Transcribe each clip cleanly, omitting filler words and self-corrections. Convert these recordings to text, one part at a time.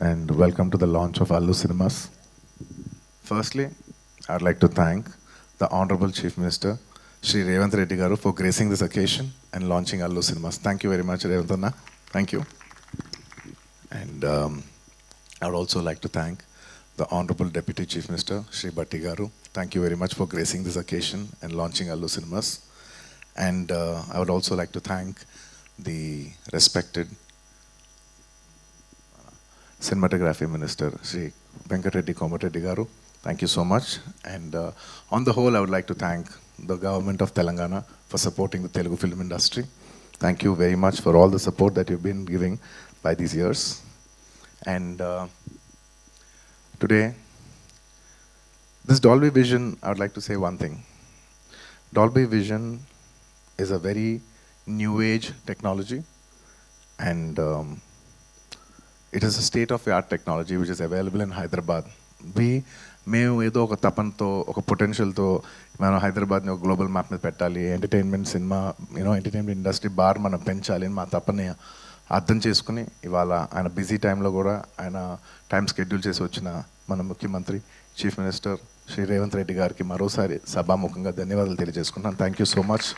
and welcome to the launch of Allu Cinemas. Firstly, I'd like to thank the Honorable Chief Minister, Shri Revanth Reddy Garu, for gracing this occasion and launching Allu Cinemas. Thank you very much, Revanth Anna. Thank you. And I would also like to thank the Honorable Deputy Chief Minister, Shri Bhatti Garu. Thank you very much for gracing this occasion and launching Allu Cinemas. And I would also like to thank the respected Cinematography Minister, Sri Venkatreddy Komareddy Garu. Thank you so much. And on the whole, I would like to thank the government of Telangana for supporting the Telugu film industry. Thank you very much for all the support that you've been giving by these years. And today, this Dolby Vision, I would like to say one thing. Dolby Vision is a very new age technology, and it is a state-of-the-art technology which is available in Hyderabad. మేము ఏదో ఒక తపనతో ఒక పొటెన్షియల్తో మనం హైదరాబాద్ని ఒక global map మీద పెట్టాలి, entertainment cinema entertainment industry bar మనం పెంచాలి అని మా తపని అర్థం చేసుకుని ఇవాళ ఆయన బిజీ టైంలో కూడా ఆయన టైం షెడ్యూల్ చేసి వచ్చిన మన ముఖ్యమంత్రి చీఫ్ మినిస్టర్ శ్రీ రేవంత్ రెడ్డి గారికి మరోసారి సభాముఖంగా ధన్యవాదాలు తెలియజేసుకుంటున్నాను. Thank you so much.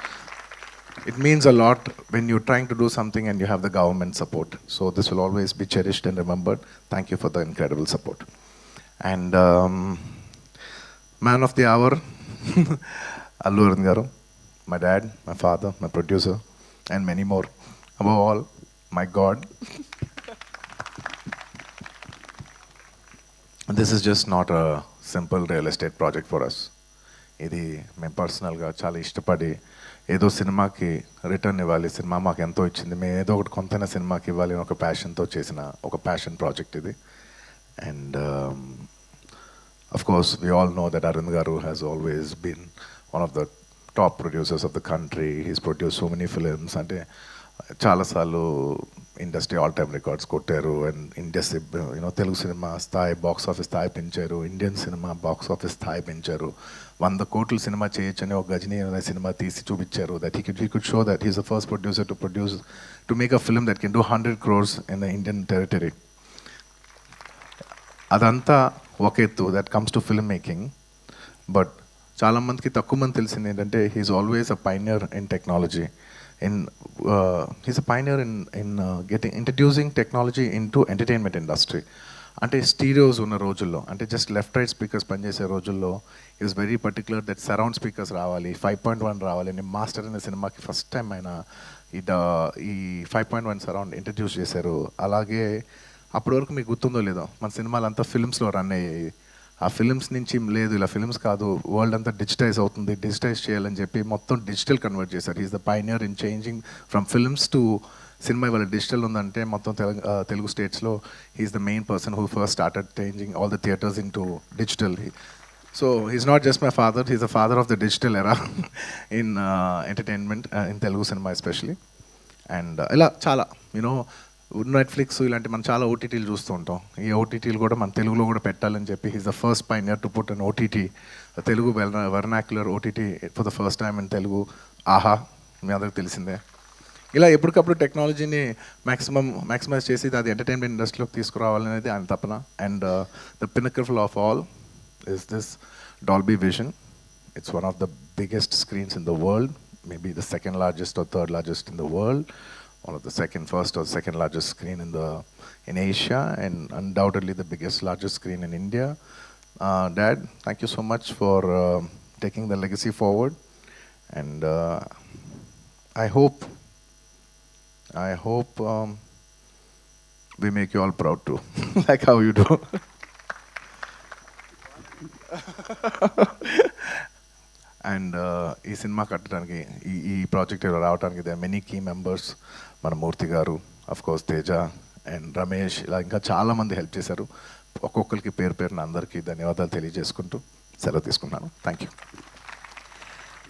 It means a lot when you're trying to do something and you have the government support. So this will always be cherished and remembered. Thank you for the incredible support. And man of the hour, Allu Arvind Garu, my dad, my father, my producer, and many more. Above all, my God. This is just not a simple real estate project for us. ఇది మేము పర్సనల్గా చాలా ఇష్టపడి ఏదో సినిమాకి return ఇవ్వాలి, cinema మాకు ఎంతో ఇచ్చింది, మేము ఏదో ఒకటి కొంతైనా సినిమాకి ఇవ్వాలి అని ఒక ప్యాషన్తో చేసిన ఒక ప్యాషన్ ప్రాజెక్ట్ ఇది. And of course we all know that Aravind garu has always been one of the top producers of the country. He's produce so many films. అంటే చాలాసార్లు ఇండస్ట్రీ ఆల్ టైమ్ రికార్డ్స్ కొట్టారు. అండ్ ఇండస్ట్రీ తెలుగు సినిమా స్థాయి బాక్స్ ఆఫీస్ స్థాయి పెంచారు, Indian cinema box office స్థాయి పెంచారు. 100 కోట్లు సినిమా చేయొచ్చని ఒక గజనీ అనే సినిమా తీసి చూపించారు. That he could show that he's the first producer to make a film that can do 100 crores in the Indian territory. అదంతా ఒక ఎత్తు, that comes to film making. But చాలామందికి తక్కువ మంది తెలిసింది ఏంటంటే he's always a pioneer in technology. He's a pioneer in introducing technology into entertainment industry. అంటే స్టీరియోస్ ఉన్న రోజుల్లో, అంటే జస్ట్ లెఫ్ట్ రైట్ స్పీకర్స్ పనిచేసే రోజుల్లో ఈ was very particular that surround speakers రావాలి, 5.1 రావాలి అని మాస్టర్ అనే సినిమాకి ఫస్ట్ టైం ఆయన ఈ 5.1 సరౌండ్ ఇంట్రడ్యూస్ చేశారు. అలాగే అప్పటి వరకు మీకు గుర్తుందో లేదో మన సినిమాలు అంతా ఫిల్మ్స్లో రన్ అయ్యాయి. ఆ ఫిల్మ్స్ నుంచి లేదు ఇలా ఫిల్మ్స్ కాదు, వరల్డ్ అంతా డిజిటైజ్ అవుతుంది, డిజిటైజ్ చేయాలని చెప్పి మొత్తం డిజిటల్ కన్వర్ట్ చేశారు. Is the pioneer in changing from films to cinema. ఇవాళ డిజిటల్ ఉందంటే మొత్తం తెలుగు స్టేట్స్లో he's the main person who first started changing all the theatres in to digital. So he's not just my father, he's the father of the digital era in entertainment in Telugu cinema especially. And ఇలా చాలా Netflix ఇలాంటి మనం చాలా ఓటీటీలు చూస్తూ ఉంటాం. ఈ ఓటీటీలు కూడా మన తెలుగులో కూడా పెట్టాలని చెప్పి he's the first pioneer to put an OTT, Telugu vernacular OTT for the first time in Telugu. ఆహా, మీ అందరికి తెలిసిందే. ఇలా ఎప్పటికప్పుడు టెక్నాలజీని మ్యాక్సిమైజ్ చేసి అది ఎంటర్టైన్మెంట్ ఇండస్ట్రీలోకి తీసుకురావాలనేది ఆయన తపన. And the pinnacle of all is this Dolby vision. It's one of the biggest screens in the world, maybe the second largest or third largest in the world. One of the first or second largest screen in Asia, and undoubtedly the largest screen in India. Dad, thank you so much for taking the legacy forward, and I hope we make you all proud too, like how you do. And ఈ cinema కట్టడానికి ఈ project రావడానికి they many key members. మన మూర్తి గారు, of course Teja and Ramesh, ఇలా ఇంకా చాలామంది help చేశారు. ఒక్కొక్కరికి పేరున అందరికీ ధన్యవాదాలు తెలియజేసుకుంటూ సెలవు తీసుకున్నాను. Thank you.